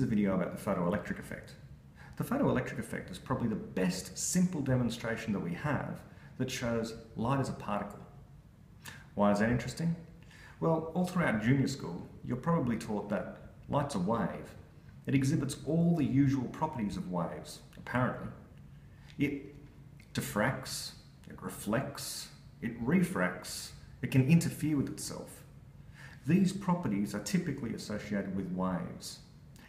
a video about the photoelectric effect. The photoelectric effect is probably the best simple demonstration that we have that shows light as a particle. Why is that interesting? Well, all throughout junior school, you're probably taught that light's a wave. It exhibits all the usual properties of waves, apparently. It diffracts, it reflects, it refracts, it can interfere with itself. These properties are typically associated with waves.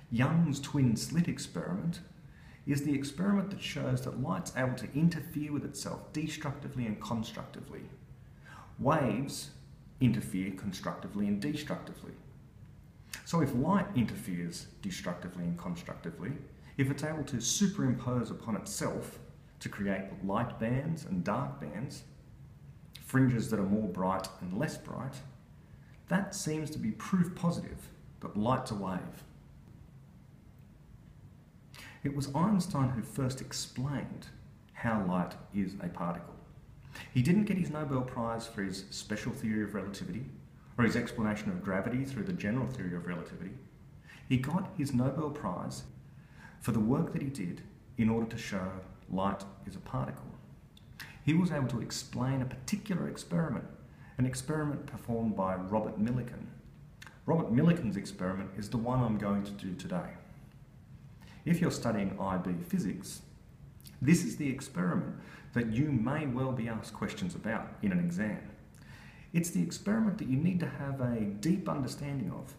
Young's twin slit experiment is the experiment that shows that light's able to interfere with itself destructively and constructively. Waves interfere constructively and destructively. So if light interferes destructively and constructively, if it's able to superimpose upon itself to create light bands and dark bands, fringes that are more bright and less bright, that seems to be proof positive that light's a wave. It was Einstein who first explained how light is a particle. He didn't get his Nobel Prize for his special theory of relativity or his explanation of gravity through the general theory of relativity. He got his Nobel Prize for the work that he did in order to show light is a particle. He was able to explain a particular experiment, an experiment performed by Robert Millikan. Robert Millikan's experiment is the one I'm going to do today. If you're studying IB physics, this is the experiment that you may well be asked questions about in an exam. It's the experiment that you need to have a deep understanding of.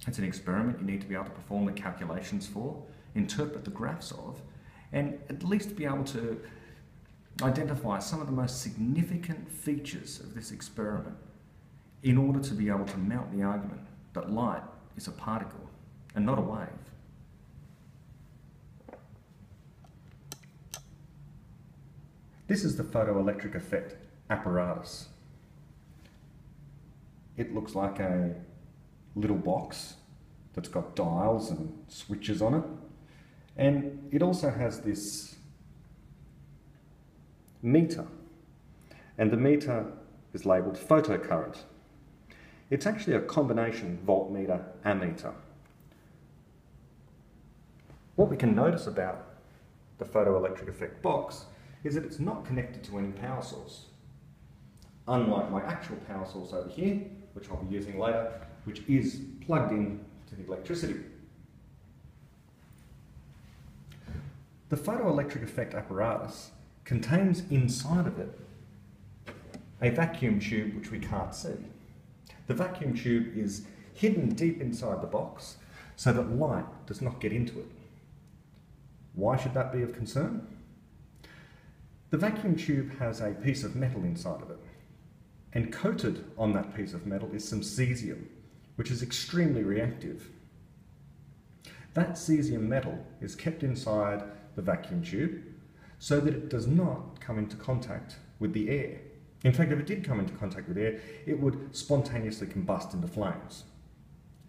It's an experiment you need to be able to perform the calculations for, interpret the graphs of, and at least be able to identify some of the most significant features of this experiment in order to be able to mount the argument that light is a particle and not a wave. This is the photoelectric effect apparatus. It looks like a little box that's got dials and switches on it, and it also has this meter, and the meter is labelled photocurrent. It's actually a combination voltmeter ammeter. What we can notice about the photoelectric effect box is that it's not connected to any power source. Unlike my actual power source over here, which I'll be using later, which is plugged in to the electricity. The photoelectric effect apparatus contains inside of it a vacuum tube which we can't see. The vacuum tube is hidden deep inside the box so that light does not get into it. Why should that be of concern? The vacuum tube has a piece of metal inside of it, and coated on that piece of metal is some cesium, which is extremely reactive. That cesium metal is kept inside the vacuum tube so that it does not come into contact with the air. In fact, if it did come into contact with air, it would spontaneously combust into flames,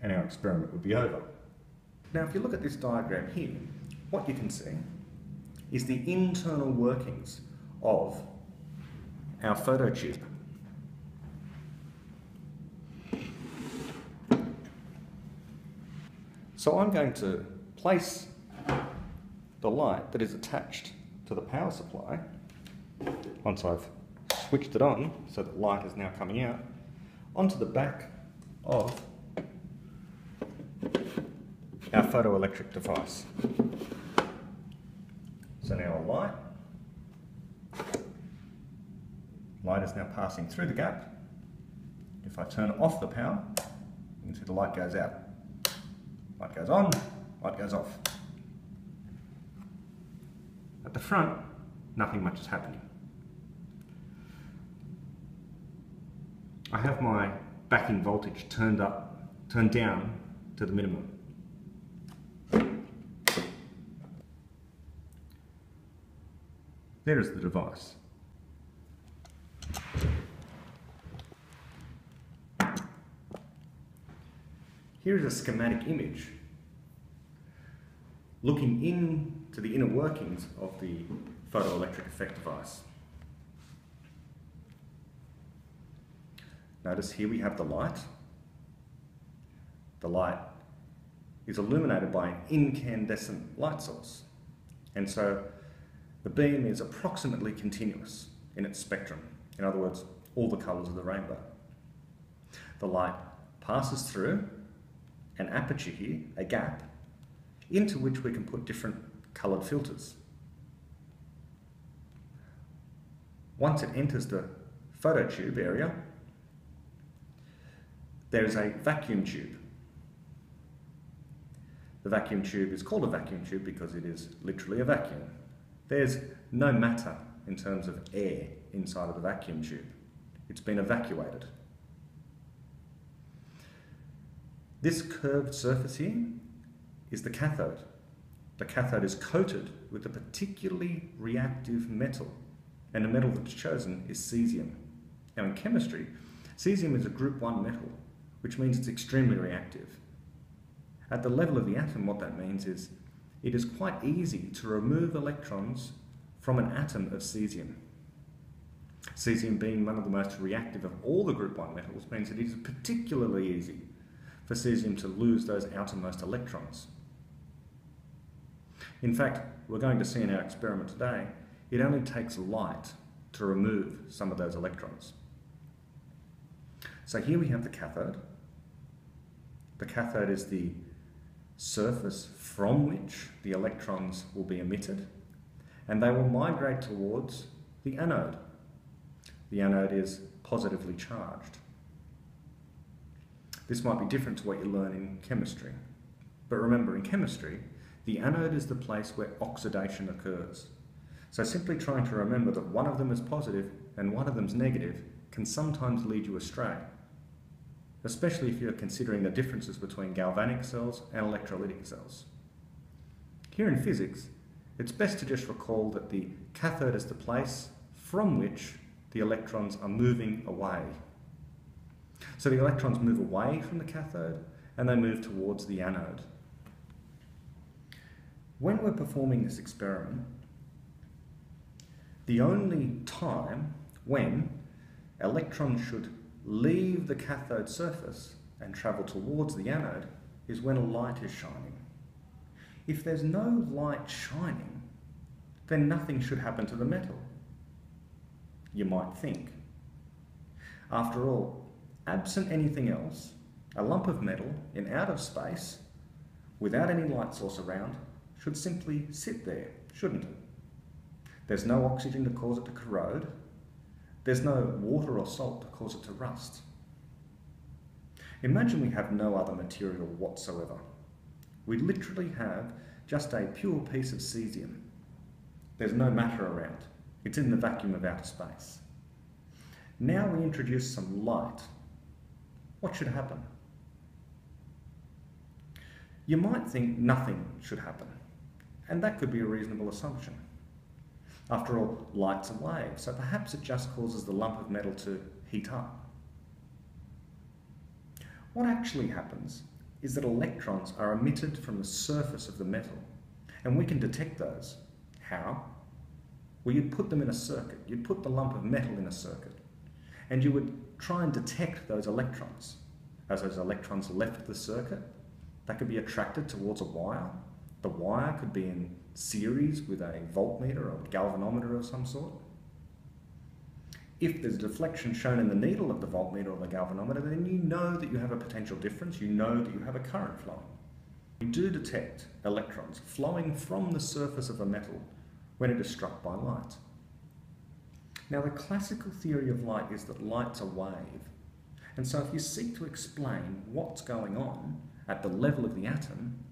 and our experiment would be over. Now, if you look at this diagram here, what you can see is the internal workings of our phototube. So I'm going to place the light that is attached to the power supply, once I've switched it on so that light is now coming out, onto the back of our photoelectric device. So now a light is now passing through the gap. If I turn off the power, you can see the light goes out. Light goes on, light goes off. At the front, nothing much is happening. I have my backing voltage turned down to the minimum. There is the device. Here is a schematic image looking into the inner workings of the photoelectric effect device. Notice here we have the light. The light is illuminated by an incandescent light source. And so the beam is approximately continuous in its spectrum. In other words, all the colours of the rainbow. The light passes through an aperture here, a gap, into which we can put different coloured filters. Once it enters the phototube area, there is a vacuum tube. The vacuum tube is called a vacuum tube because it is literally a vacuum. There's no matter in terms of air inside of the vacuum tube. It's been evacuated. This curved surface here is the cathode. The cathode is coated with a particularly reactive metal, and the metal that's chosen is cesium. Now in chemistry, cesium is a group 1 metal, which means it's extremely reactive. At the level of the atom, what that means is it is quite easy to remove electrons from an atom of cesium. Cesium, being one of the most reactive of all the group 1 metals, means that it is particularly easy for cesium to lose those outermost electrons. In fact, we're going to see in our experiment today, it only takes light to remove some of those electrons. So here we have the cathode. The cathode is the surface from which the electrons will be emitted, and they will migrate towards the anode. The anode is positively charged. This might be different to what you learn in chemistry. But remember, in chemistry, the anode is the place where oxidation occurs. So simply trying to remember that one of them is positive and one of them is negative can sometimes lead you astray, especially if you're considering the differences between galvanic cells and electrolytic cells. Here in physics, it's best to just recall that the cathode is the place from which the electrons are moving away. So the electrons move away from the cathode and they move towards the anode. When we're performing this experiment, the only time when electrons should leave the cathode surface and travel towards the anode is when a light is shining. If there's no light shining, then nothing should happen to the metal, you might think. After all, absent anything else, a lump of metal in outer space, without any light source around, should simply sit there, shouldn't it? There's no oxygen to cause it to corrode. There's no water or salt to cause it to rust. Imagine we have no other material whatsoever. We literally have just a pure piece of cesium. There's no matter around. It's in the vacuum of outer space. Now we introduce some light. What should happen? You might think nothing should happen, and that could be a reasonable assumption. After all, light's a wave, so perhaps it just causes the lump of metal to heat up. What actually happens is that electrons are emitted from the surface of the metal, and we can detect those. How? Well, you'd put them in a circuit. You'd put the lump of metal in a circuit, and you would try and detect those electrons. As those electrons left the circuit, they could be attracted towards a wire. The wire could be in series with a voltmeter or galvanometer of some sort. If there's a deflection shown in the needle of the voltmeter or the galvanometer, then you know that you have a potential difference. You know that you have a current flowing. We do detect electrons flowing from the surface of a metal when it is struck by light. Now, the classical theory of light is that light's a wave. And so if you seek to explain what's going on at the level of the atom,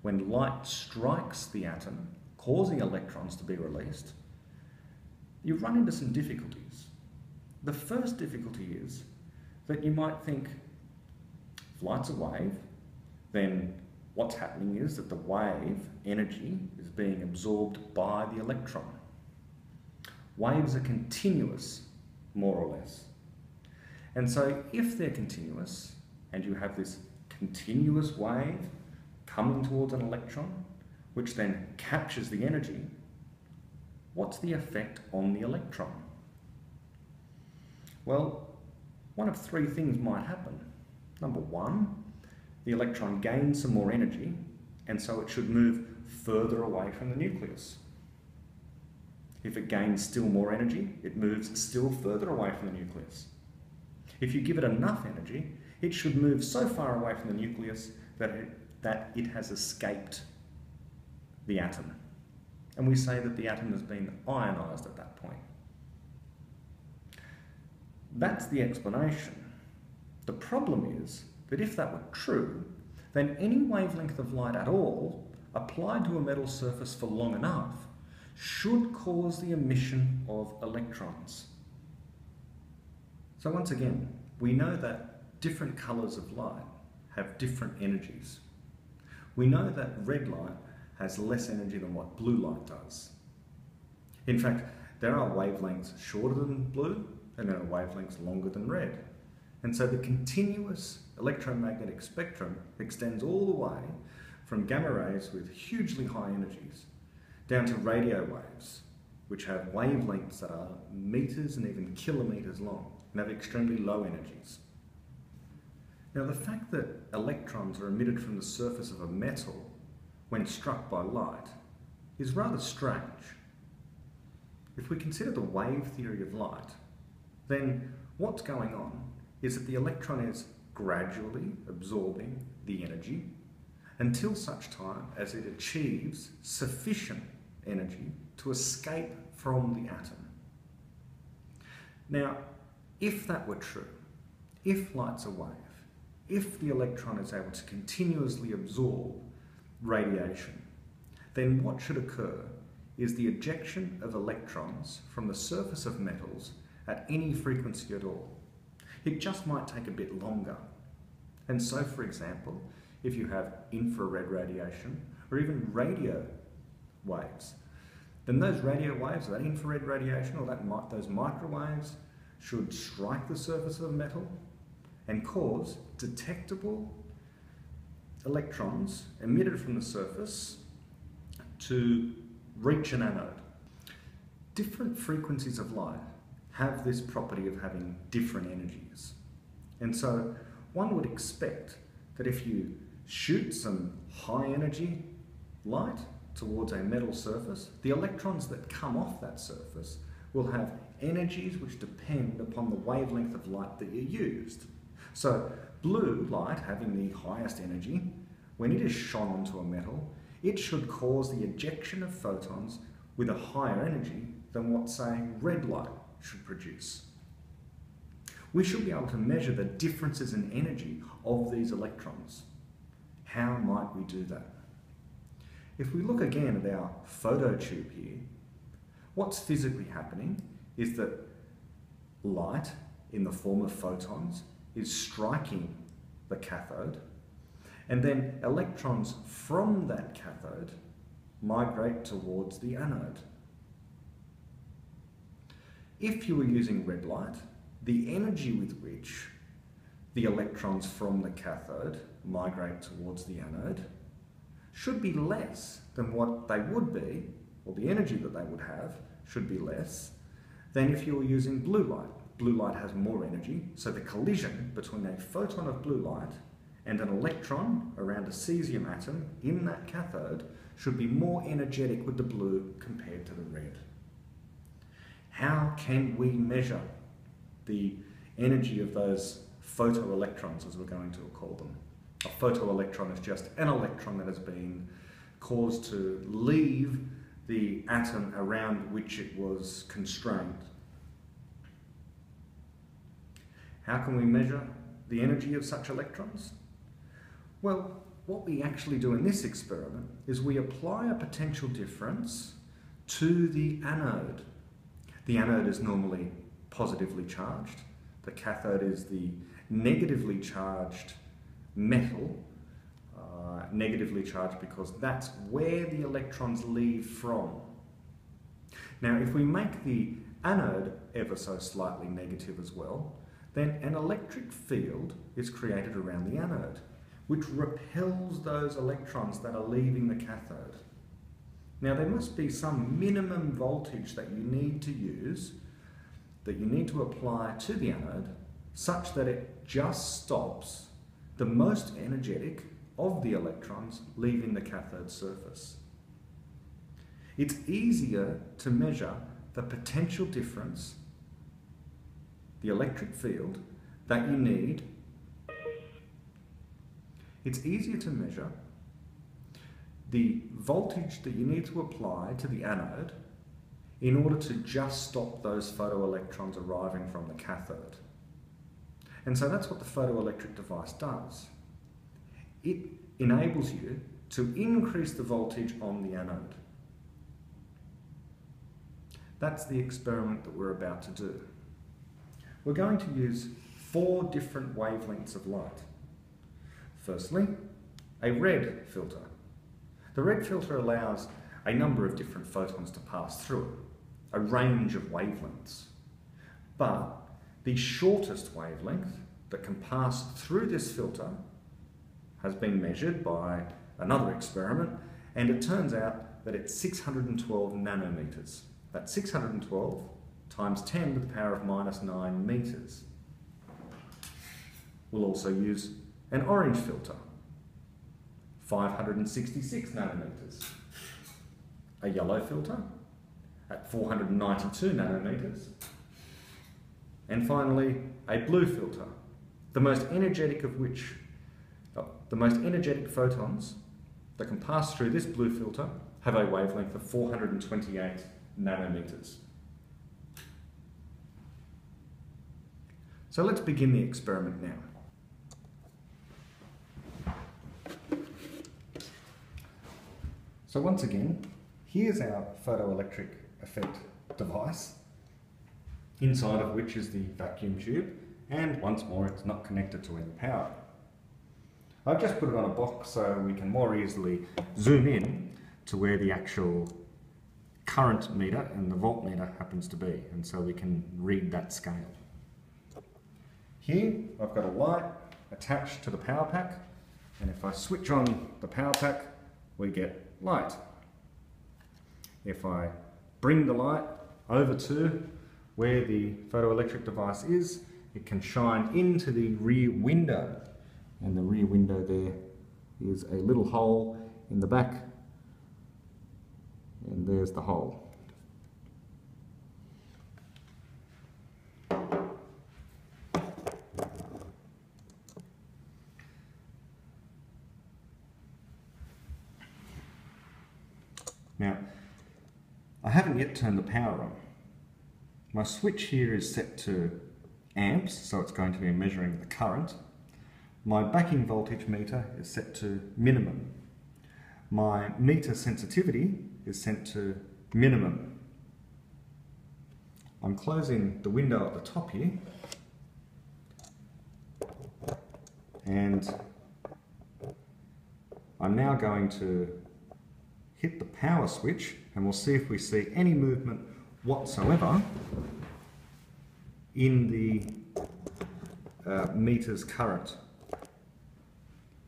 when light strikes the atom, causing electrons to be released, you run into some difficulties. The first difficulty is that you might think, if light's a wave, then what's happening is that the wave energy is being absorbed by the electron. Waves are continuous, more or less. And so if they're continuous, and you have this continuous wave coming towards an electron, which then captures the energy, what's the effect on the electron? Well, one of three things might happen. Number one, the electron gains some more energy and so it should move further away from the nucleus. If it gains still more energy, it moves still further away from the nucleus. If you give it enough energy, it should move so far away from the nucleus that it has escaped the atom. And we say that the atom has been ionized at that point. That's the explanation. The problem is that if that were true, then any wavelength of light at all applied to a metal surface for long enough should cause the emission of electrons. So once again, we know that different colours of light have different energies. We know that red light has less energy than what blue light does. In fact, there are wavelengths shorter than blue and there are wavelengths longer than red. And so the continuous electromagnetic spectrum extends all the way from gamma rays with hugely high energies down to radio waves, which have wavelengths that are meters and even kilometers long and have extremely low energies. Now, the fact that electrons are emitted from the surface of a metal when struck by light is rather strange. If we consider the wave theory of light, then what's going on is that the electron is gradually absorbing the energy until such time as it achieves sufficient energy to escape from the atom. Now, if that were true, if light's a wave, if the electron is able to continuously absorb radiation, then what should occur is the ejection of electrons from the surface of metals at any frequency at all. It just might take a bit longer. And so, for example, if you have infrared radiation or even radio waves, then those radio waves, or that infrared radiation, or those microwaves should strike the surface of a metal and cause detectable electrons emitted from the surface to reach an anode. Different frequencies of light have this property of having different energies. And so one would expect that if you shoot some high energy light towards a metal surface, the electrons that come off that surface will have energies which depend upon the wavelength of light that you used. So blue light, having the highest energy, when it is shone onto a metal, it should cause the ejection of photons with a higher energy than what, say, red light should produce. We should be able to measure the differences in energy of these electrons. How might we do that? If we look again at our phototube here, what's physically happening is that light in the form of photons is striking the cathode, and then electrons from that cathode migrate towards the anode. If you were using red light, the energy with which the electrons from the cathode migrate towards the anode should be less than what they would be, or the energy that they would have should be less than if you were using blue light. Blue light has more energy, so the collision between a photon of blue light and an electron around a cesium atom in that cathode should be more energetic with the blue compared to the red. How can we measure the energy of those photoelectrons, as we're going to call them? A photoelectron is just an electron that has been caused to leave the atom around which it was constrained. How can we measure the energy of such electrons? Well, what we actually do in this experiment is we apply a potential difference to the anode. The anode is normally positively charged. The cathode is the negatively charged metal, negatively charged because that's where the electrons leave from. Now, if we make the anode ever so slightly negative as well, then an electric field is created around the anode, which repels those electrons that are leaving the cathode. Now, there must be some minimum voltage that you need to use, that you need to apply to the anode, such that it just stops the most energetic of the electrons leaving the cathode surface. It's easier to measure the potential difference, the electric field, that you need. It's easier to measure the voltage that you need to apply to the anode in order to just stop those photoelectrons arriving from the cathode. And so that's what the photoelectric device does. It enables you to increase the voltage on the anode. That's the experiment that we're about to do. We're going to use 4 different wavelengths of light. Firstly, a red filter. The red filter allows a number of different photons to pass through it, a range of wavelengths. But the shortest wavelength that can pass through this filter has been measured by another experiment, and it turns out that it's 612 nanometers. That's 612 times 10 to the power of minus 9 meters. We'll also use an orange filter, 566 nanometers. A yellow filter at 492 nanometers. And finally, a blue filter, the most energetic photons that can pass through this blue filter have a wavelength of 428 nanometers. So let's begin the experiment now. So once again, here's our photoelectric effect device, inside of which is the vacuum tube, and once more it's not connected to any power. I've just put it on a box so we can more easily zoom in to where the actual current meter and the voltmeter happens to be, and so we can read that scale. Here I've got a light attached to the power pack, and if I switch on the power pack we get light. If I bring the light over to where the photoelectric device is, it can shine into the rear window, and the rear window there is a little hole in the back, and there's the hole. Now, I haven't yet turned the power on. My switch here is set to amps, so it's going to be measuring the current. My backing voltage meter is set to minimum. My meter sensitivity is set to minimum. I'm closing the window at the top here, and I'm now going to hit the power switch, and we'll see if we see any movement whatsoever in the meter's current.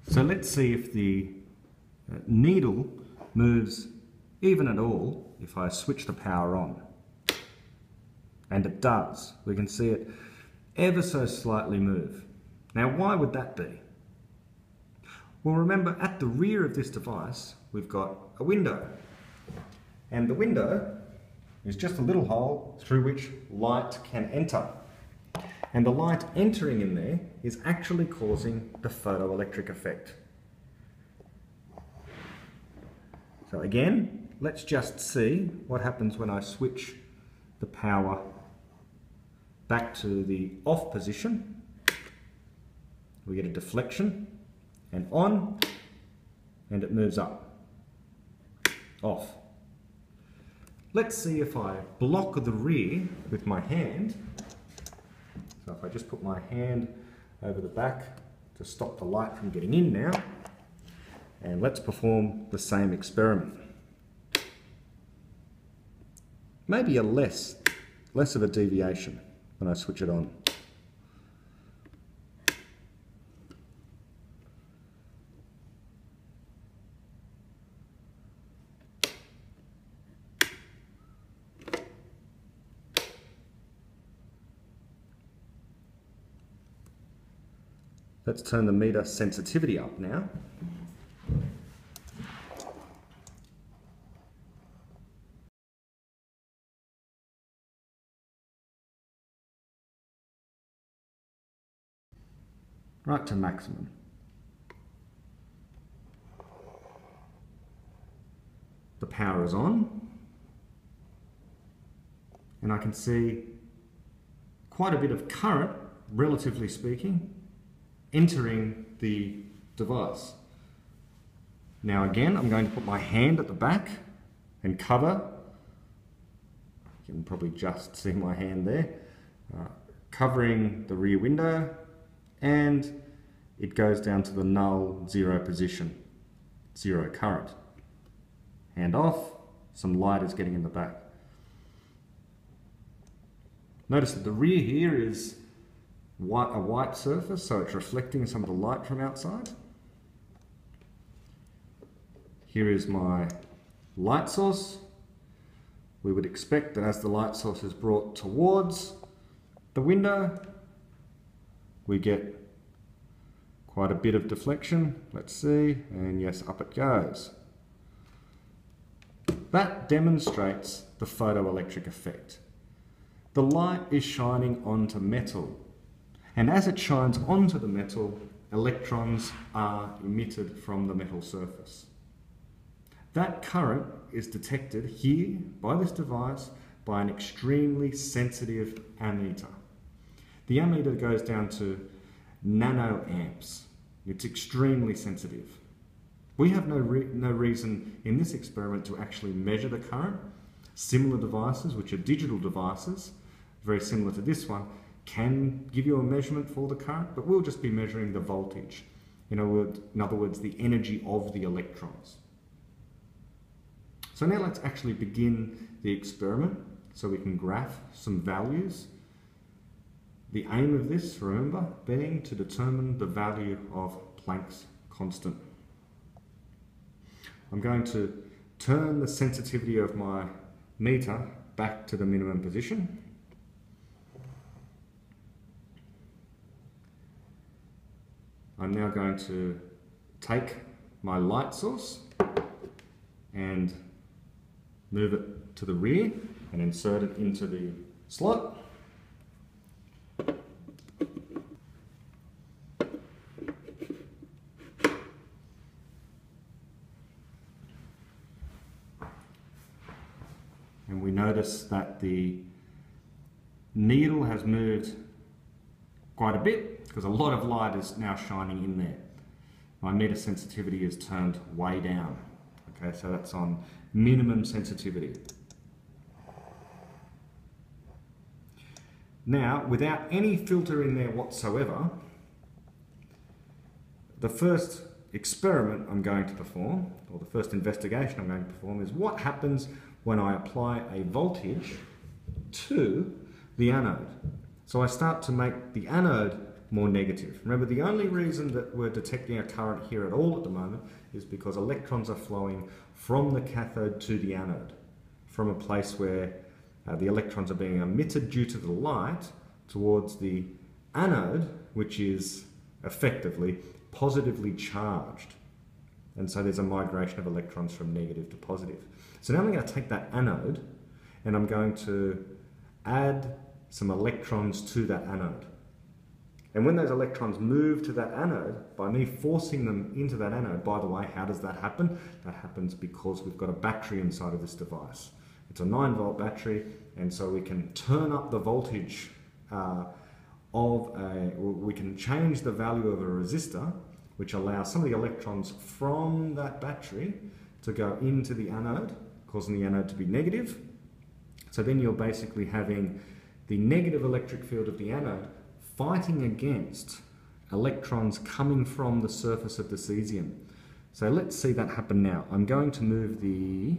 So let's see if the needle moves even at all if I switch the power on. And it does. We can see it ever so slightly move. Now, why would that be? Well, remember, at the rear of this device we've got a window, and the window is just a little hole through which light can enter, and the light entering in there is actually causing the photoelectric effect. So again, let's just see what happens when I switch the power back to the off position. We get a deflection, and on, and it moves up. Off. Let's see if I block the rear with my hand. So if I just put my hand over the back to stop the light from getting in now, and let's perform the same experiment. Maybe a less of a deviation when I switch it on. Let's turn the meter sensitivity up now. right to maximum. The power is on, and I can see quite a bit of current, relatively speaking, entering the device. Now again, I'm going to put my hand at the back and cover. You can probably just see my hand there, covering the rear window, and it goes down to the null zero position, zero current. Hand off, some light is getting in the back. Notice that the rear here is a white surface, so it's reflecting some of the light from outside. Here is my light source. We would expect that as the light source is brought towards the window, we get quite a bit of deflection. Let's see, and yes, up it goes. That demonstrates the photoelectric effect. The light is shining onto metal, and as it shines onto the metal, electrons are emitted from the metal surface. That current is detected here by this device by an extremely sensitive ammeter. The ammeter goes down to nanoamps. It's extremely sensitive. We have no reason in this experiment to actually measure the current. Similar devices, which are digital devices, very similar to this one, can give you a measurement for the current, but we'll just be measuring the voltage. In other words, the energy of the electrons. So now let's actually begin the experiment so we can graph some values. The aim of this, remember, being to determine the value of Planck's constant. I'm going to turn the sensitivity of my meter back to the minimum position. I'm now going to take my light source and move it to the rear and insert it into the slot. And we notice that the needle has moved quite a bit because a lot of light is now shining in there. My meter sensitivity is turned way down. Okay, so that's on minimum sensitivity. Now, without any filter in there whatsoever, the first experiment I'm going to perform, or the first investigation I'm going to perform, is what happens when I apply a voltage to the anode. So I start to make the anode more negative. Remember, the only reason that we're detecting a current here at all at the moment is because electrons are flowing from the cathode to the anode, from a place where the electrons are being emitted due to the light towards the anode, which is effectively positively charged. And so there's a migration of electrons from negative to positive. So now I'm going to take that anode and I'm going to add some electrons to that anode. And when those electrons move to that anode, by me forcing them into that anode, by the way, how does that happen? That happens because we've got a battery inside of this device. It's a 9-volt battery, and so we can turn up the voltage we can change the value of a resistor, which allows some of the electrons from that battery to go into the anode, causing the anode to be negative. So then you're basically having the negative electric field of the anode fighting against electrons coming from the surface of the cesium. So let's see that happen now. I'm going to move the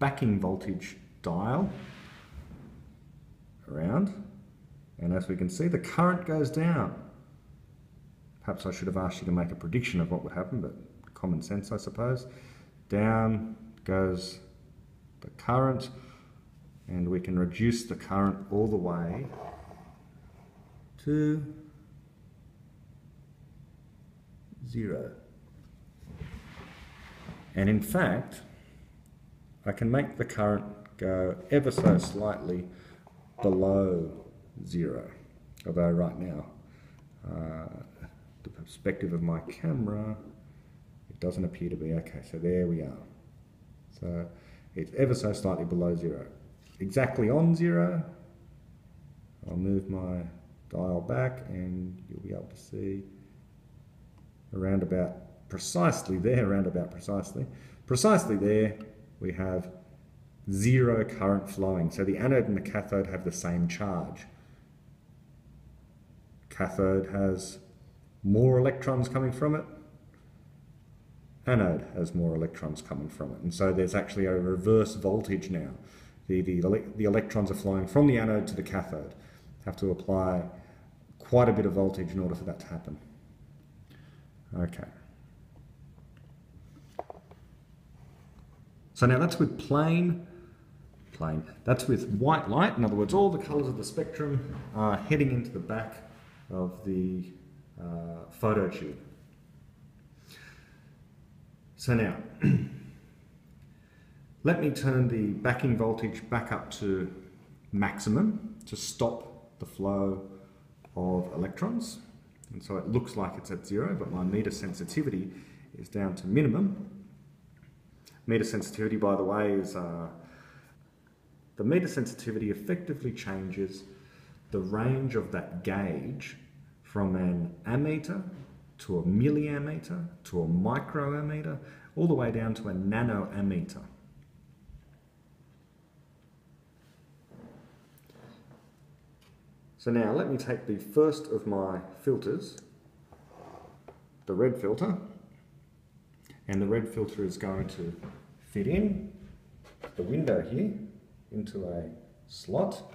backing voltage dial around, and as we can see, the current goes down. Perhaps I should have asked you to make a prediction of what would happen, but common sense, I suppose. Down goes the current, and we can reduce the current all the way to 0. And in fact, I can make the current go ever so slightly below 0, although right now the perspective of my camera, it doesn't appear to be. Okay, so there we are. So it's ever so slightly below zero. Exactly on zero. I'll move my dial back and you'll be able to see around about precisely there, precisely there, we have zero current flowing. So the anode and the cathode have the same charge. Cathode has more electrons coming from it. Anode has more electrons coming from it. And so there's actually a reverse voltage now. The electrons are flowing from the anode to the cathode. Have to apply quite a bit of voltage in order for that to happen. Okay. So now that's with plain. That's with white light. In other words, all the colours of the spectrum are heading into the back of the phototube. So now, let me turn the backing voltage back up to maximum to stop the flow of electrons. And so it looks like it's at zero, but my meter sensitivity is down to minimum. Meter sensitivity, by the way, is the meter sensitivity effectively changes the range of that gauge from an ammeter to a milliammeter to a microammeter, all the way down to a nanoammeter. So now let me take the first of my filters, the red filter, and the red filter is going to fit in the window here into a slot.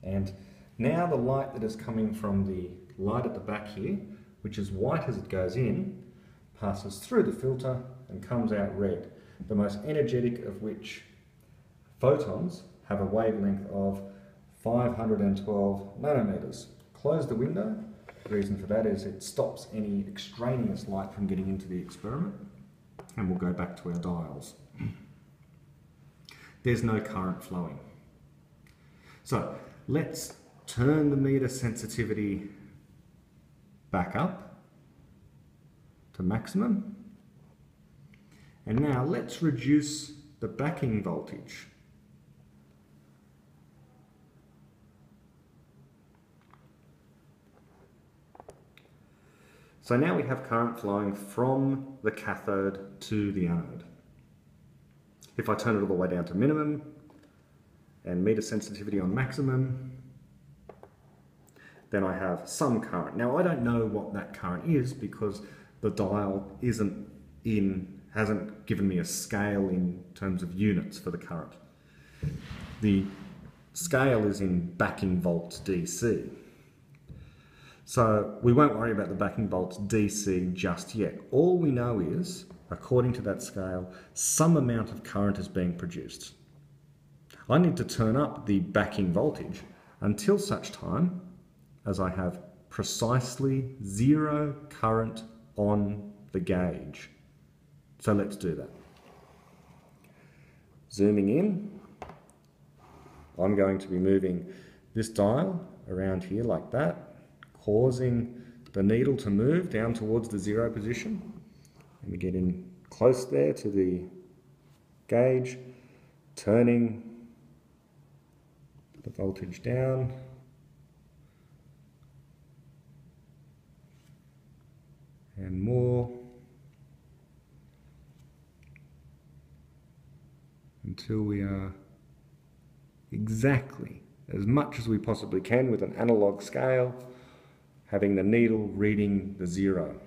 And now the light that is coming from the light at the back here, which is white as it goes in, passes through the filter and comes out red, the most energetic of which photons have a wavelength of 512 nanometers. Close the window. The reason for that is it stops any extraneous light from getting into the experiment, and we'll go back to our dials. There's no current flowing. So let's turn the meter sensitivity back up to maximum. And now let's reduce the backing voltage. So now we have current flowing from the cathode to the anode. If I turn it all the way down to minimum and meter sensitivity on maximum, then I have some current. Now I don't know what that current is because the dial hasn't given me a scale in terms of units for the current. The scale is in backing volts DC. So we won't worry about the backing volts DC just yet. All we know is, according to that scale, some amount of current is being produced. I need to turn up the backing voltage until such time as I have precisely zero current on the gauge. So let's do that. Zooming in, I'm going to be moving this dial around here like that, causing the needle to move down towards the zero position. And we get in close there to the gauge, turning the voltage down. And more. Until we are exactly as much as we possibly can with an analog scale, having the needle reading the zero.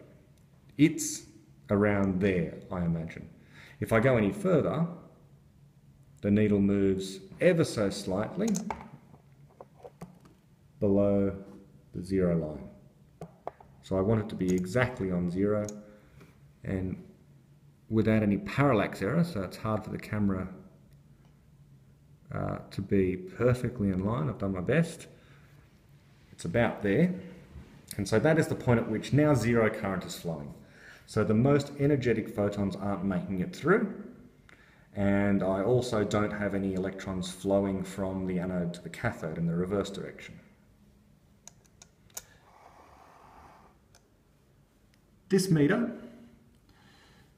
It's around there, I imagine. If I go any further, the needle moves ever so slightly below the zero line. So I want it to be exactly on zero and without any parallax error, so it's hard for the camera to be perfectly in line. I've done my best. It's about there. And so that is the point at which now zero current is flowing. So the most energetic photons aren't making it through, and I also don't have any electrons flowing from the anode to the cathode in the reverse direction. This meter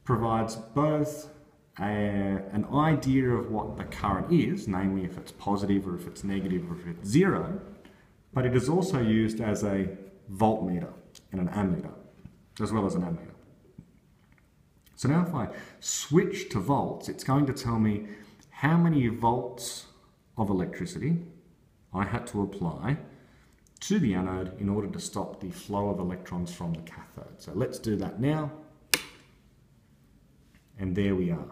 provides both an idea of what the current is, namely if it's positive or if it's negative or if it's zero, but it is also used as a voltmeter and an ammeter, as well as an ammeter. So now if I switch to volts, it's going to tell me how many volts of electricity I had to apply to the anode in order to stop the flow of electrons from the cathode. So let's do that now. And there we are.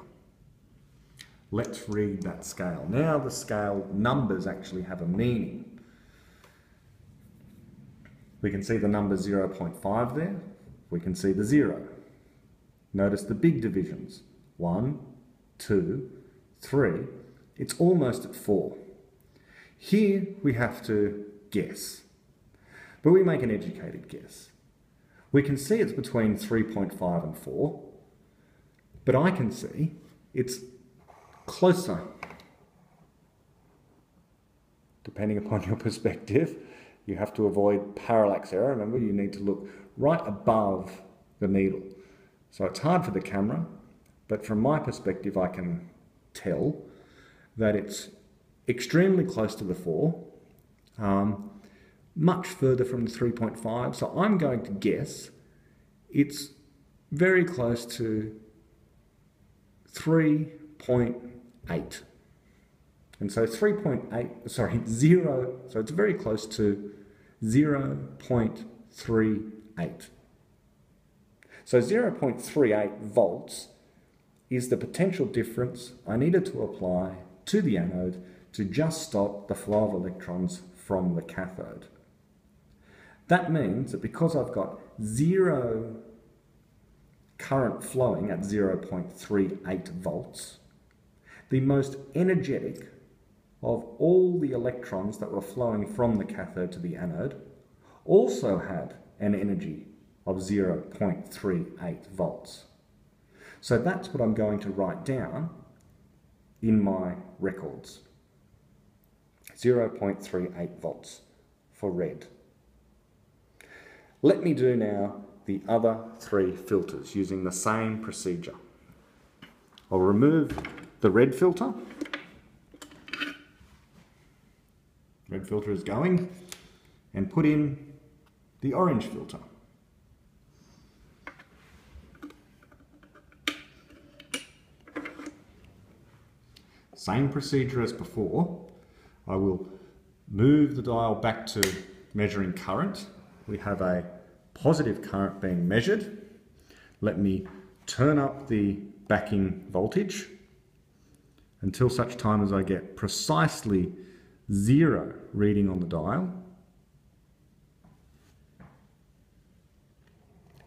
Let's read that scale. Now the scale numbers actually have a meaning. We can see the number 0.5 there. We can see the 0. Notice the big divisions. 1, 2, 3. It's almost at 4. Here we have to guess. But we make an educated guess. We can see it's between 3.5 and 4. But I can see it's closer, depending upon your perspective. You have to avoid parallax error. Remember, you need to look right above the needle. So it's hard for the camera, but from my perspective, I can tell that it's extremely close to the 4, much further from the 3.5. So I'm going to guess it's very close to 3.8. And so 3.8, sorry, 0, so it's very close to 0.38. So 0.38 volts is the potential difference I needed to apply to the anode to just stop the flow of electrons from the cathode. That means that because I've got 0 current flowing at 0.38 volts, the most energetic of all the electrons that were flowing from the cathode to the anode also had an energy of 0.38 volts. So that's what I'm going to write down in my records. 0.38 volts for red. Let me do now the other 3 filters using the same procedure. I'll remove the red filter. Red filter is going, and put in the orange filter. Same procedure as before. I will move the dial back to measuring current. We have a positive current being measured. Let me turn up the backing voltage until such time as I get precisely 0 reading on the dial,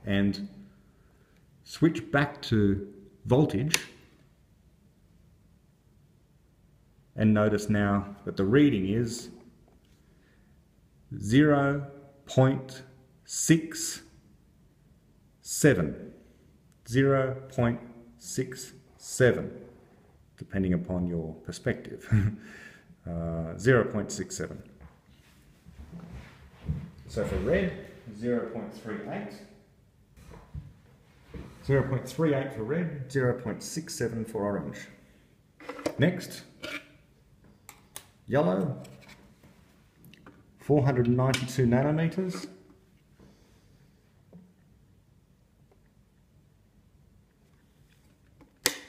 and switch back to voltage, and notice now that the reading is 0.67. 0.67, depending upon your perspective. 0.67. So for red, 0.38. 0.38 for red, 0.67 for orange. Next, yellow, 492 nanometers.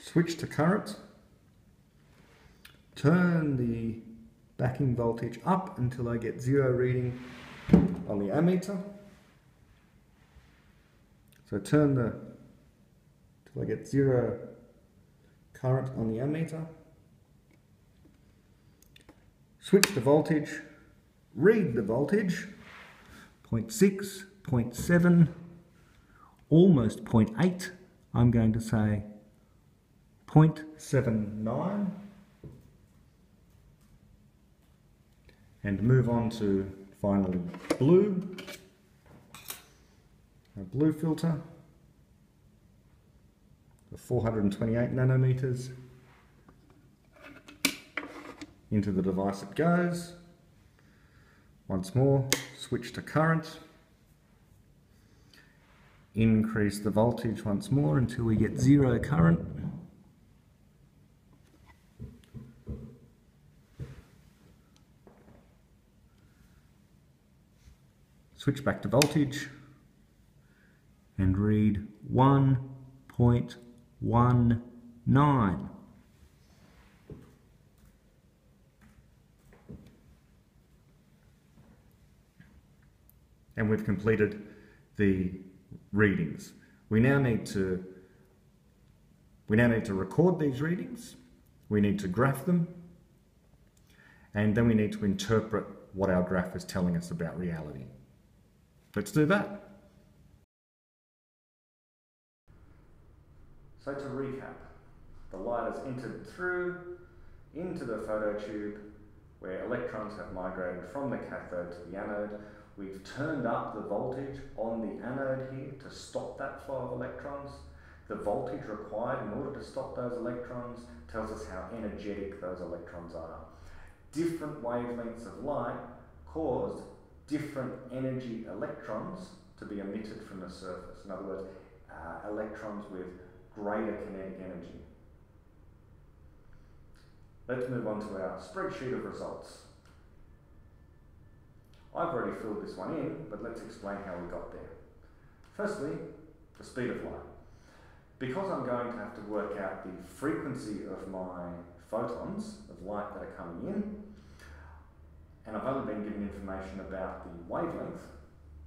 Switch to current. Turn the backing voltage up until I get 0 reading on the ammeter. So turn till I get 0 current on the ammeter. Switch to voltage, read the voltage, 0.6, 0.7, almost 0.8. I'm going to say 0.79. And move on to finally blue, a blue filter, the 428 nanometers, Into the device it goes. Once more, switch to current. Increase the voltage once more until we get 0 current. Switch back to voltage and read 1.19. And we've completed the readings. We now need to record these readings, we need to graph them, and then we need to interpret what our graph is telling us about reality. Let's do that. So to recap, the light has entered through into the phototube where electrons have migrated from the cathode to the anode. We've turned up the voltage on the anode here to stop that flow of electrons. The voltage required in order to stop those electrons tells us how energetic those electrons are. Different wavelengths of light caused different energy electrons to be emitted from the surface. In other words, electrons with greater kinetic energy. Let's move on to our spreadsheet of results. I've already filled this one in, but let's explain how we got there. Firstly, the speed of light. Because I'm going to have to work out the frequency of my photons of light that are coming in, and I've only been given information about the wavelength,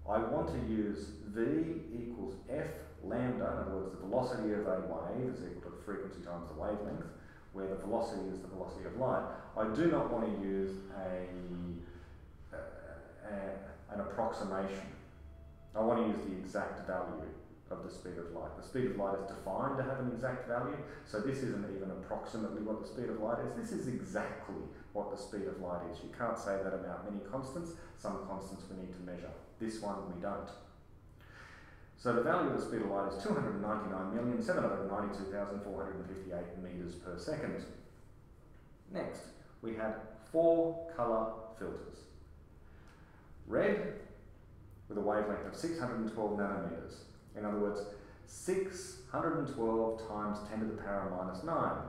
I want to use V equals F lambda, in other words, the velocity of a wave is equal to the frequency times the wavelength, where the velocity is the velocity of light. I do not want to use an approximation. I want to use the exact value of the speed of light. The speed of light is defined to have an exact value, so this isn't even approximately what the speed of light is. This is exactly what the speed of light is. You can't say that about many constants. Some constants we need to measure. This one we don't. So the value of the speed of light is 299,792,458 meters per second. Next, we had 4 colour filters. Red, with a wavelength of 612 nanometers. In other words, 612 times 10 to the power minus 9.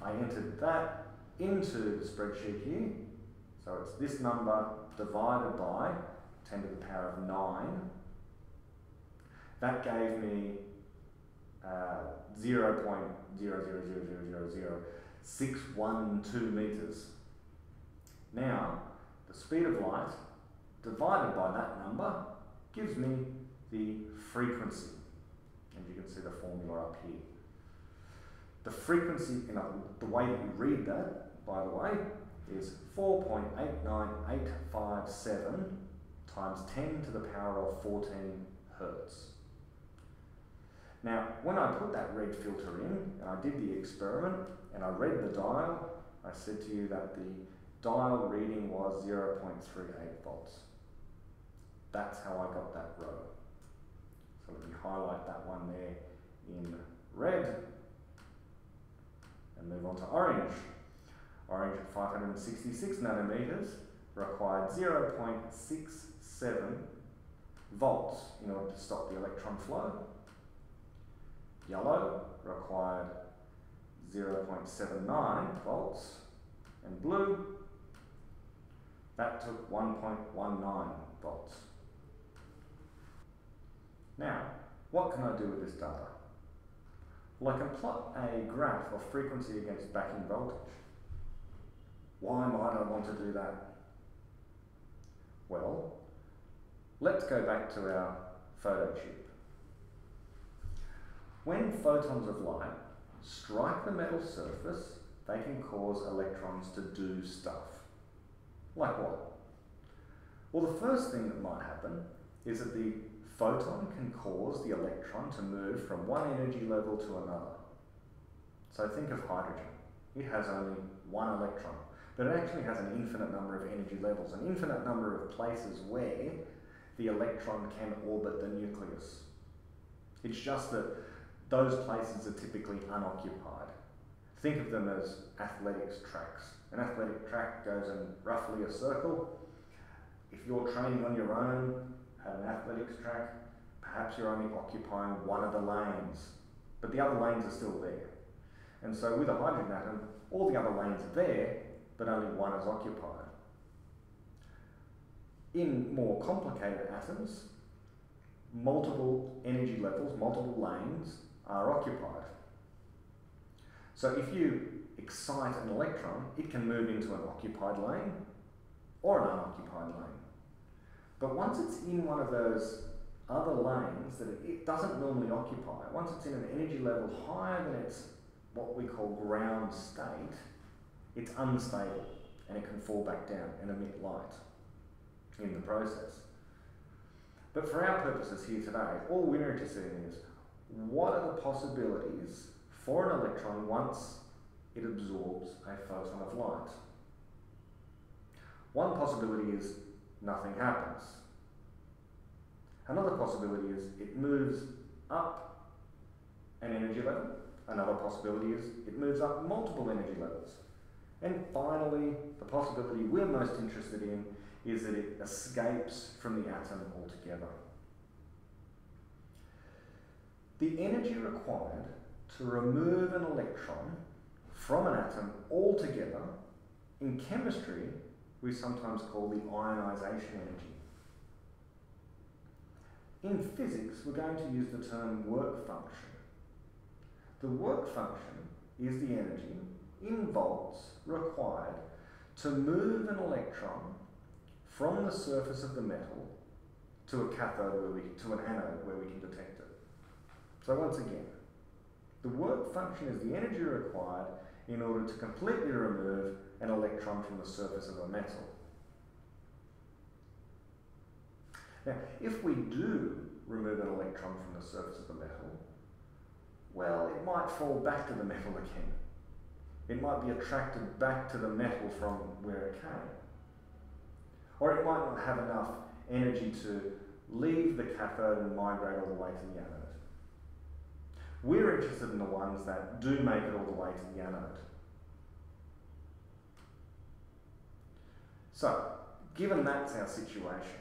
I entered that into the spreadsheet here. So it's this number divided by 10 to the power of 9. That gave me 0.00000612 meters. Now, the speed of light divided by that number gives me the frequency. And you can see the formula up here. The frequency, the way that you read that, by the way, is 4.89857 times 10 to the power of 14 hertz. Now, when I put that red filter in, and I did the experiment, and I read the dial, I said to you that the dial reading was 0.38 volts. That's how I got that row. So let me highlight that one there in red, and move on to orange. Orange at 566 nanometers required 0.67 volts in order to stop the electron flow. Yellow required 0.79 volts, and blue, that took 1.19 volts. Now, what can I do with this data? Well, I can plot a graph of frequency against backing voltage. Why might I want to do that? Well, let's go back to our phototube. When photons of light strike the metal surface, they can cause electrons to do stuff. Like what? Well, the first thing that might happen is that the photon can cause the electron to move from one energy level to another. So think of hydrogen. It has only one electron, but it actually has an infinite number of energy levels, an infinite number of places where the electron can orbit the nucleus. It's just that those places are typically unoccupied. Think of them as athletics tracks, An athletic track goes in roughly a circle. If you're training on your own at an athletics track, perhaps you're only occupying one of the lanes, but the other lanes are still there. And so with a hydrogen atom, all the other lanes are there, but only one is occupied. In more complicated atoms, multiple energy levels, multiple lanes are occupied. So if you excite an electron, it can move into an occupied lane or an unoccupied lane. But once it's in one of those other lanes that it doesn't normally occupy, once it's in an energy level higher than its what we call ground state, it's unstable and it can fall back down and emit light in the process. But for our purposes here today, all we're interested in is what are the possibilities for an electron once it absorbs a photon of light. One possibility is nothing happens. Another possibility is it moves up an energy level. Another possibility is it moves up multiple energy levels. And finally, the possibility we're most interested in is that it escapes from the atom altogether. The energy required to remove an electron from an atom altogether, in chemistry, we sometimes call the ionization energy. In physics, we're going to use the term work function. The work function is the energy in volts required to move an electron from the surface of the metal to a cathode, to an anode where we can detect it. So once again, the work function is the energy required in order to completely remove an electron from the surface of a metal. Now, if we do remove an electron from the surface of the metal, well, it might fall back to the metal again. It might be attracted back to the metal from where it came. Or it might not have enough energy to leave the cathode and migrate all the way to the anode. We're interested in the ones that do make it all the way to the anode. So, given that's our situation,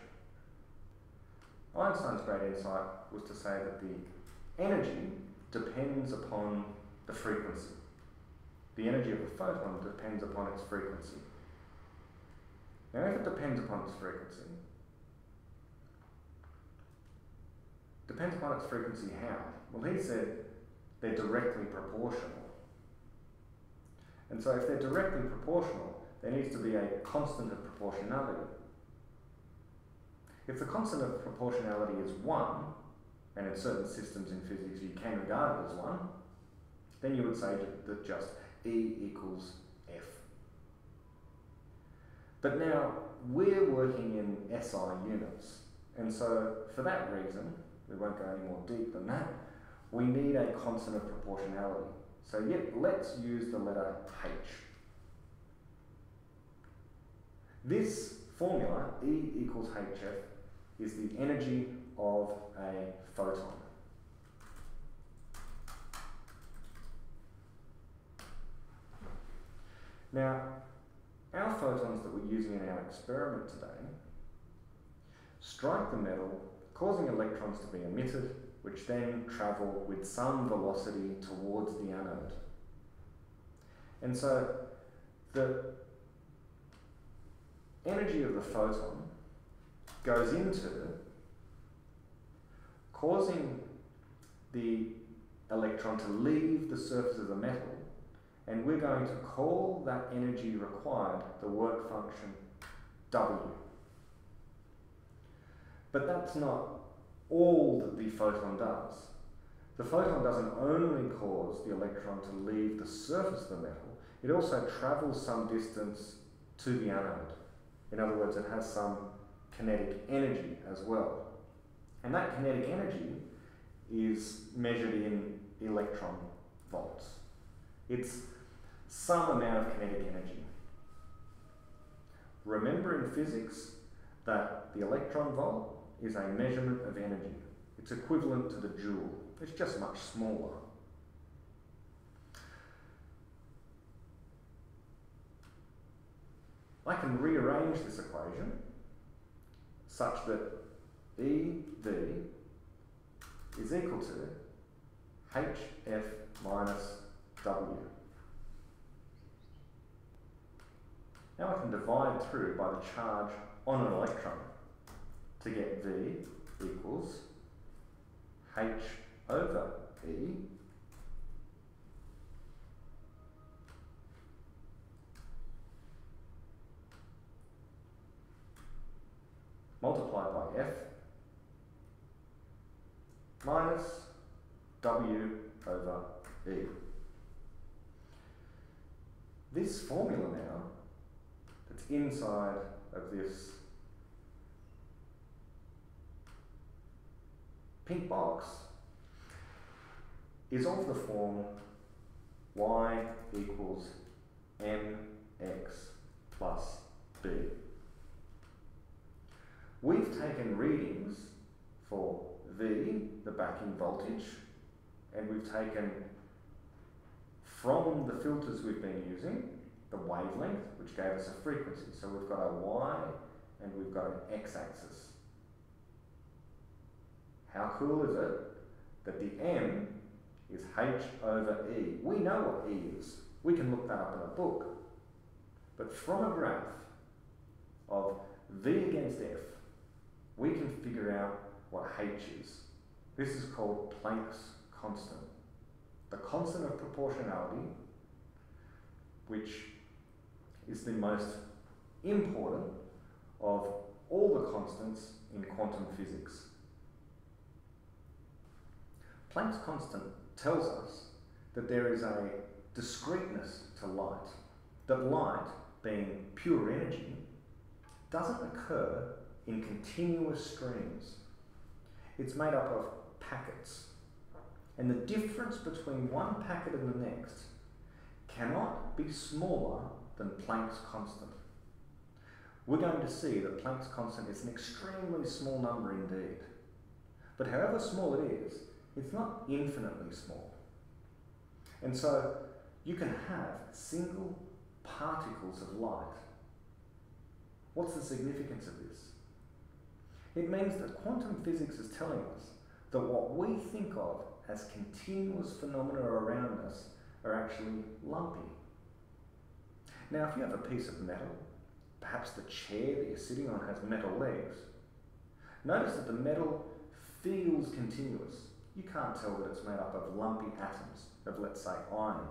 Einstein's great insight was to say that the energy depends upon the frequency. The energy of a photon depends upon its frequency. Now, if it depends upon its frequency, how? Well, he said they're directly proportional. And so if they're directly proportional, there needs to be a constant of proportionality. If the constant of proportionality is 1, and in certain systems in physics you can regard it as 1, then you would say that just E equals F. But now, we're working in SI units, and so for that reason, we won't go any more deep than that, we need a constant of proportionality. So let's use the letter H. This formula, E equals HF, is the energy of a photon. Now, our photons that we're using in our experiment today strike the metal, causing electrons to be emitted, which then travel with some velocity towards the anode. And so the energy of the photon goes into causing the electron to leave the surface of the metal, and we're going to call that energy required the work function W. But that's not all that the photon does. The photon doesn't only cause the electron to leave the surface of the metal, it also travels some distance to the anode. In other words, it has some kinetic energy as well. And that kinetic energy is measured in electron volts. It's some amount of kinetic energy. Remember in physics that the electron volt is a measurement of energy. It's equivalent to the joule. It's just much smaller. I can rearrange this equation such that EV is equal to HF minus W. Now I can divide through by the charge on an electron to get V equals H over E multiplied by F minus W over E. This formula now, that's inside of this pink box, is of the form y equals mx plus b. We've taken readings for V, the backing voltage, and we've taken from the filters we've been using the wavelength, which gave us a frequency. So we've got a y and we've got an x-axis. How cool is it that the m is h over e? We know what e is. We can look that up in a book. But from a graph of v against f, we can figure out what h is. This is called Planck's constant. The constant of proportionality, which is the most important of all the constants in quantum physics. Planck's constant tells us that there is a discreteness to light, that light, being pure energy, doesn't occur in continuous streams. It's made up of packets, and the difference between one packet and the next cannot be smaller than Planck's constant. We're going to see that Planck's constant is an extremely small number indeed. But however small it is, it's not infinitely small. And so you can have single particles of light. What's the significance of this? It means that quantum physics is telling us that what we think of as continuous phenomena around us are actually lumpy. Now, if you have a piece of metal, perhaps the chair that you're sitting on has metal legs, notice that the metal feels continuous. You can't tell that it's made up of lumpy atoms of, let's say, iron.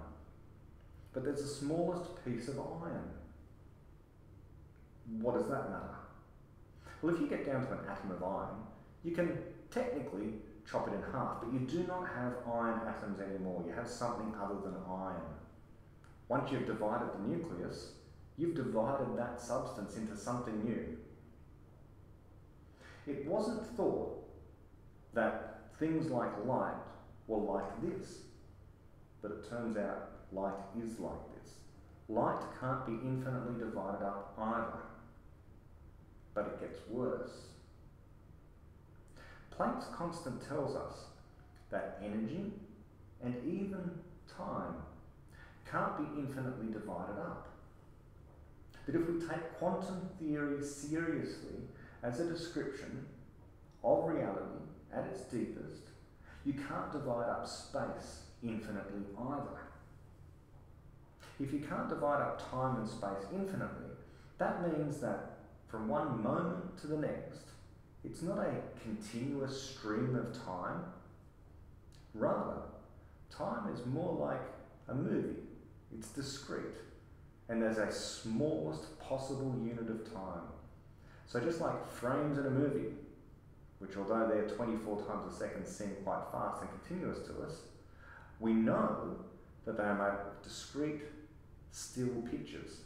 But there's the smallest piece of iron. What does that matter? Well, if you get down to an atom of iron, you can technically chop it in half, but you do not have iron atoms anymore. You have something other than iron. Once you've divided the nucleus, you've divided that substance into something new. It wasn't thought that things like light were like this, but it turns out light is like this. Light can't be infinitely divided up either, but it gets worse. Planck's constant tells us that energy and even time can't be infinitely divided up. That if we take quantum theory seriously as a description of reality at its deepest, you can't divide up space infinitely either. If you can't divide up time and space infinitely, that means that from one moment to the next, it's not a continuous stream of time. Rather, time is more like a movie. It's discrete, and there's a smallest possible unit of time. So just like frames in a movie, which although they're 24 times a second seem quite fast and continuous to us, we know that they are made of discrete, still pictures.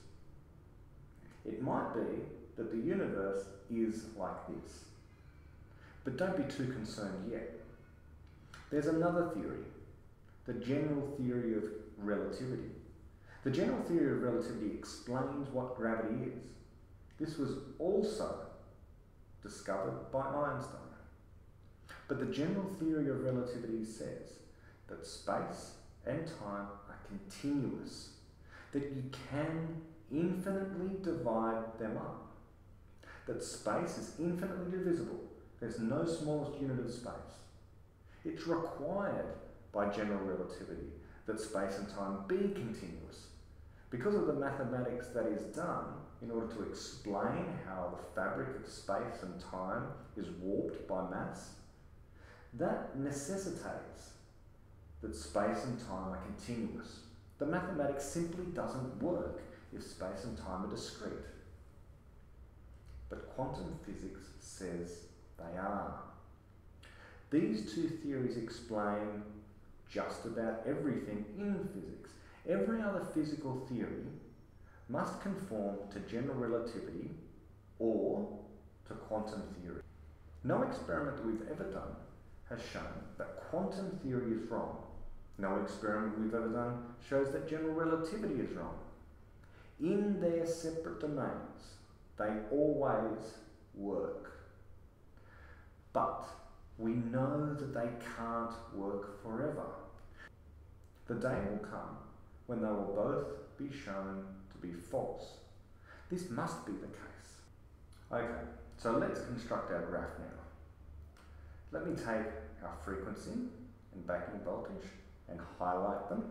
It might be that the universe is like this. But don't be too concerned yet. There's another theory, the general theory of relativity. The general theory of relativity explains what gravity is. This was also discovered by Einstein. But the general theory of relativity says that space and time are continuous, that you can infinitely divide them up. That space is infinitely divisible. There's no smallest unit of space. It's required by general relativity that space and time be continuous. Because of the mathematics that is done in order to explain how the fabric of space and time is warped by mass, that necessitates that space and time are continuous. The mathematics simply doesn't work if space and time are discrete. But quantum physics says they are. These two theories explain just about everything in physics. Every other physical theory must conform to general relativity or to quantum theory. No experiment that we've ever done has shown that quantum theory is wrong. No experiment we've ever done shows that general relativity is wrong. In their separate domains, they always work. But we know that they can't work forever. The day will come when they will both be shown to be false. This must be the case. Okay, so let's construct our graph now. Let me take our frequency and backing voltage and highlight them.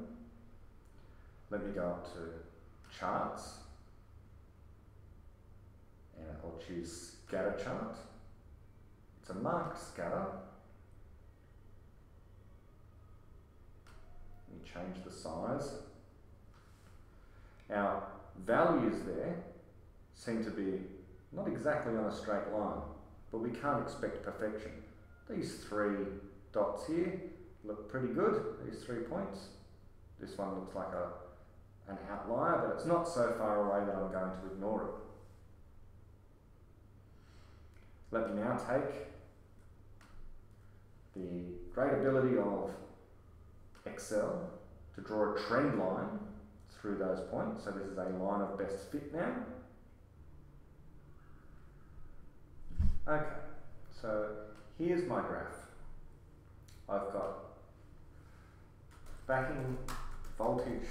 Let me go up to charts, and I'll choose scatter chart. It's a marked scatter. Let me change the size. Our values there seem to be not exactly on a straight line, but we can't expect perfection. These three dots here look pretty good, these 3 points. This one looks like an outlier, but it's not so far away that I'm going to ignore it. Let me now take the great ability of Excel to draw a trend line through those points. So this is a line of best fit now. Okay, so here's my graph. I've got backing voltage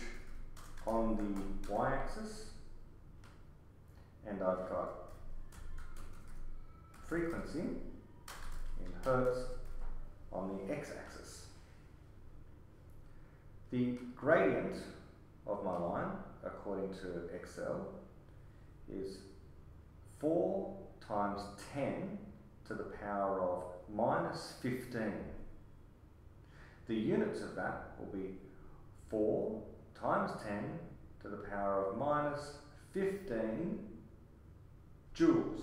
on the y-axis, and I've got frequency in hertz on the x-axis. The gradient of my line, according to Excel, is 4 times 10 to the power of minus 15. The units of that will be 4 times 10 to the power of minus 15 joules.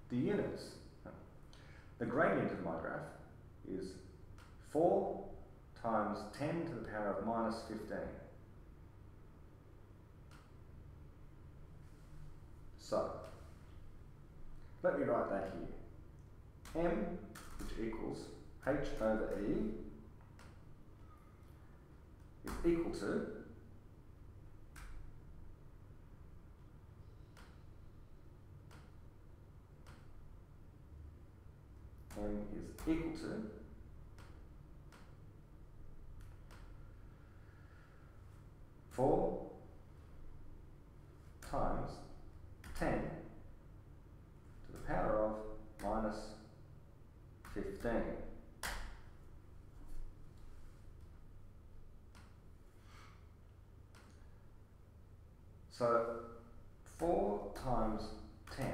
The units, the gradient of my graph is 4 times 10 to the power of minus 15. So, let me write that here. M, which equals H over E, is equal to M is equal to 4 times 10 to the power of minus 15. So 4 times 10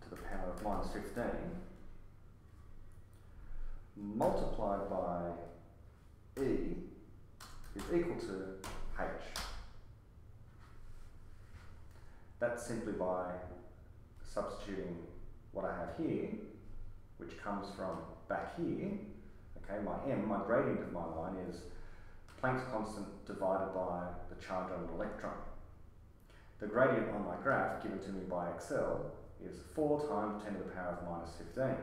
to the power of minus 15 multiplied by E is equal to H. That's simply by substituting what I have here, which comes from back here. Okay, my M, my gradient of my line, is Planck's constant divided by the charge on an electron. The gradient on my graph given to me by Excel is 4 times 10 to the power of minus 15.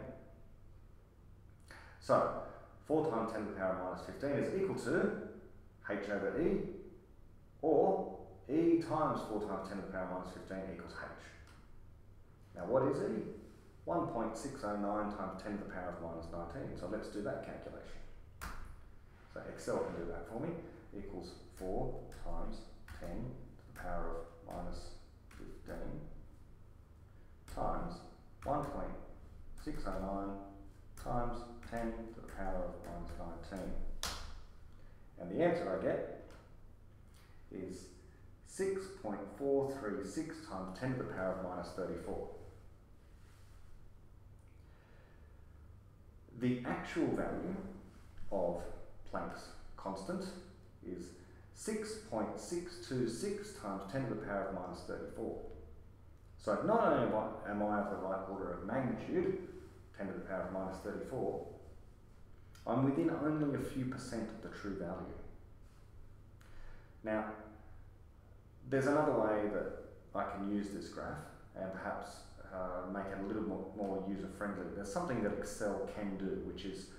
So 4 times 10 to the power of minus 15 is equal to H over E, or E times 4 times 10 to the power of minus 15 equals H. Now what is E? 1.609 times 10 to the power of minus 19. So let's do that calculation. So Excel can do that for me. Equals 4 times 10 to the power of minus 15 times 1.609 times 10 to the power of minus 19. And the answer I get is 6.436 times 10 to the power of minus 34. The actual value of Planck's constant is 6.626 times 10 to the power of minus 34. So not only am I of the right order of magnitude, 10 to the power of minus 34, I'm within only a few percent of the true value. Now, there's another way that I can use this graph and perhaps make it a little more user-friendly. There's something that Excel can do, which is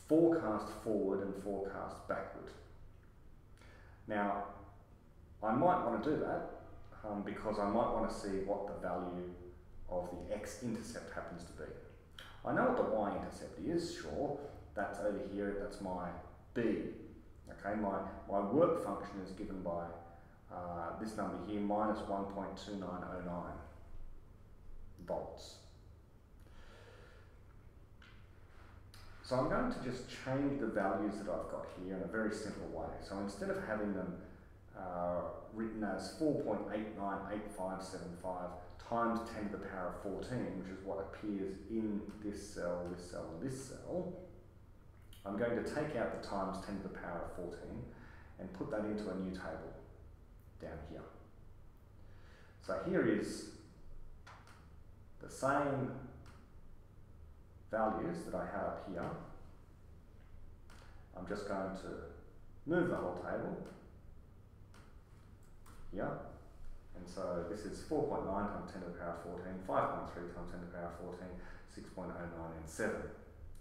forecast forward and forecast backward. Now, I might want to do that because I might want to see what the value of the x-intercept happens to be. I know what the y-intercept is, sure. That's over here, that's my b. Okay, my work function is given by this number here, minus 1.2909 volts. So I'm going to just change the values that I've got here in a very simple way. So instead of having them written as 4.898575 times 10 to the power of 14, which is what appears in this cell, and this cell, I'm going to take out the times 10 to the power of 14 and put that into a new table down here. So here is the same values that I had up here. I'm just going to move the whole table here. And so this is 4.9 times 10 to the power of 14, 5.3 times 10 to the power of 14, 6.09 and 7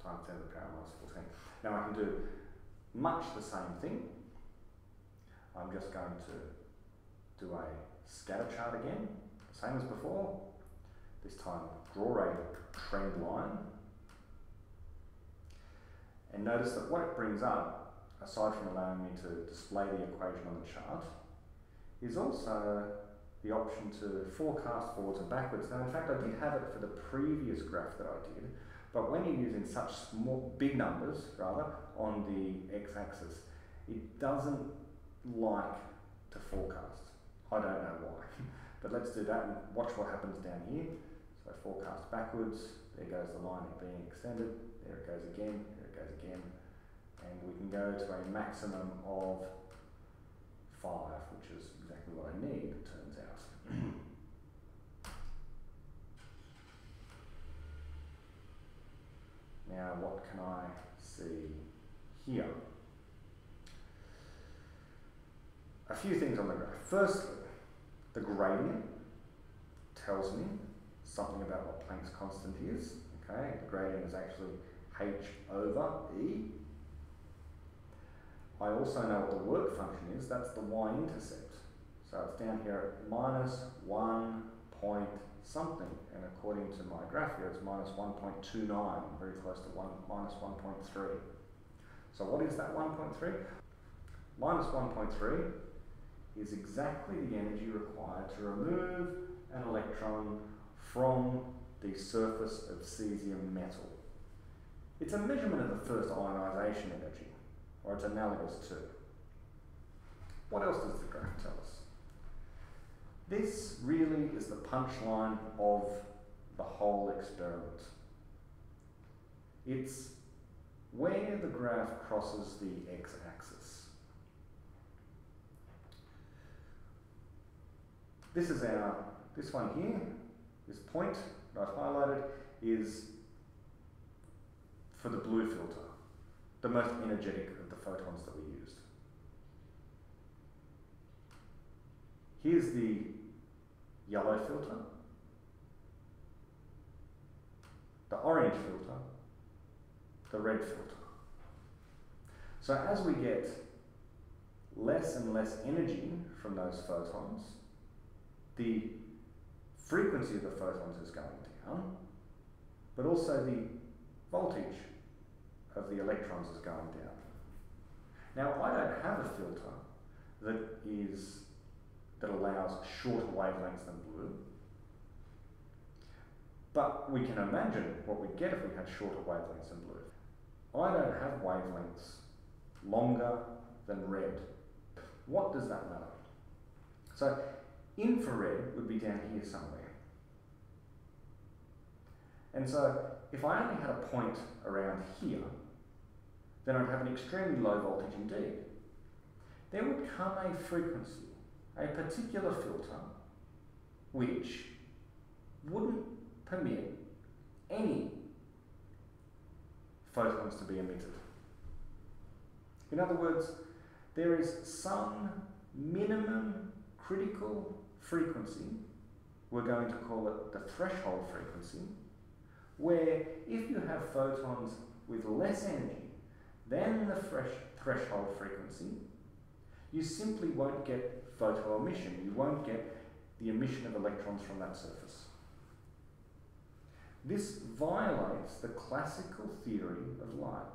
times 10 to the power of minus 14. Now I can do much the same thing. I'm just going to do a scatter chart again, same as before. This time draw a trend line. And notice that what it brings up, aside from allowing me to display the equation on the chart, is also the option to forecast forwards and backwards. Now in fact I did have it for the previous graph that I did, but when you're using such big numbers on the x-axis, it doesn't like to forecast. I don't know why, but let's do that and watch what happens down here. So forecast backwards, there goes the line being extended, there it goes again, there it goes again, and we can go to a maximum of 5, which is exactly what I need, it turns out. Now, what can I see here? A few things on the graph. Firstly, the gradient tells me something about what Planck's constant is. Okay, the gradient is actually h over E. I also know what the work function is, that's the y-intercept. So it's down here at minus 1 point something, and according to my graph here, it's minus 1.29, very close to minus 1.3. So what is that 1.3? Minus 1.3 is exactly the energy required to remove an electron from the surface of cesium metal. It's a measurement of the first ionization energy, or it's analogous to. What else does the graph tell us? This really is the punchline of the whole experiment. It's where the graph crosses the x-axis. This one here, this point that I've highlighted, is for the blue filter, the most energetic of the photons that we used. Here's the yellow filter, the orange filter, the red filter. So as we get less and less energy from those photons, the frequency of the photons is going down, but also the voltage of the electrons is going down. Now, I don't have a filter that allows shorter wavelengths than blue, but we can imagine what we'd get if we had shorter wavelengths than blue. I don't have wavelengths longer than red. What does that matter? So infrared would be down here somewhere. And so if I only had a point around here, then I'd have an extremely low voltage indeed. There would come a frequency, a particular filter, which wouldn't permit any photons to be emitted. In other words, there is some minimum critical frequency, we're going to call it the threshold frequency, where if you have photons with less energy than the threshold frequency, you simply won't get photoemission. You won't get the emission of electrons from that surface. This violates the classical theory of light,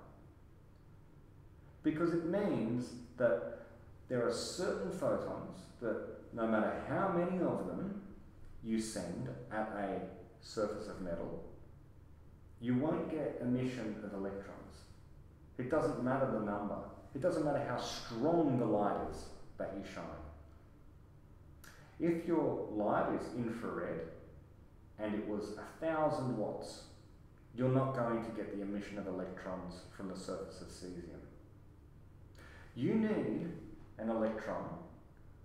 because it means that there are certain photons that no matter how many of them you send at a surface of metal, you won't get emission of electrons. It doesn't matter the number. It doesn't matter how strong the light is that you shine. If your light is infrared and it was 1,000 watts, you're not going to get the emission of electrons from the surface of cesium. You need an electron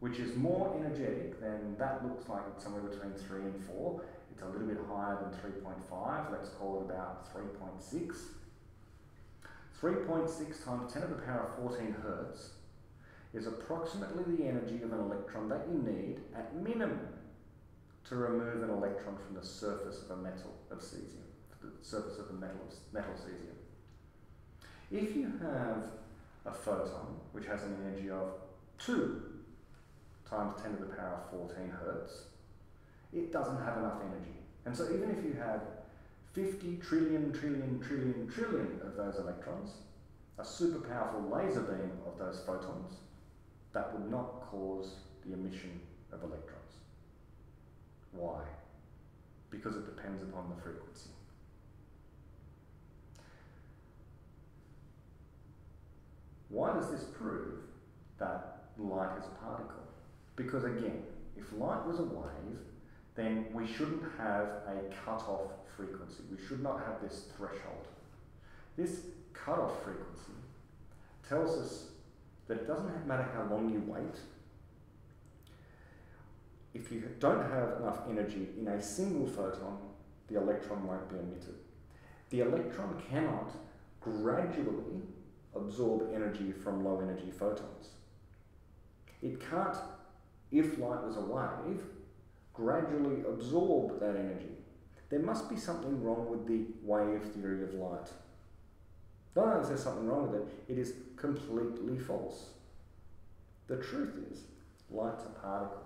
which is more energetic than, that looks like it's somewhere between 3 and 4. It's a little bit higher than 3.5. Let's call it about 3.6. 3.6 times 10 to the power of 14 hertz is approximately the energy of an electron that you need at minimum to remove an electron from the surface of a metal of cesium, the surface of the metal cesium. If you have a photon which has an energy of 2 times 10 to the power of 14 hertz, it doesn't have enough energy. And so even if you had 50 trillion of those electrons, a super powerful laser beam of those photons, that would not cause the emission of electrons. Why? Because it depends upon the frequency. Why does this prove that light is a particle? Because again, if light was a wave, then we shouldn't have a cut-off frequency. We should not have this threshold. This cut-off frequency tells us that it doesn't matter how long you wait. If you don't have enough energy in a single photon, the electron won't be emitted. The electron cannot gradually absorb energy from low energy photons. It can't, if light was a wave, gradually absorb that energy. There must be something wrong with the wave theory of light. Not only is there something wrong with it, it is completely false. The truth is, light's a particle.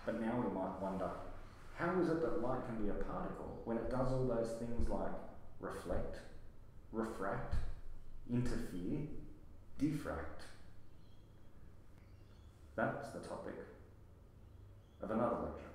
But now we might wonder, how is it that light can be a particle when it does all those things like reflect, refract, interfere, diffract? That's the topic of another lecture.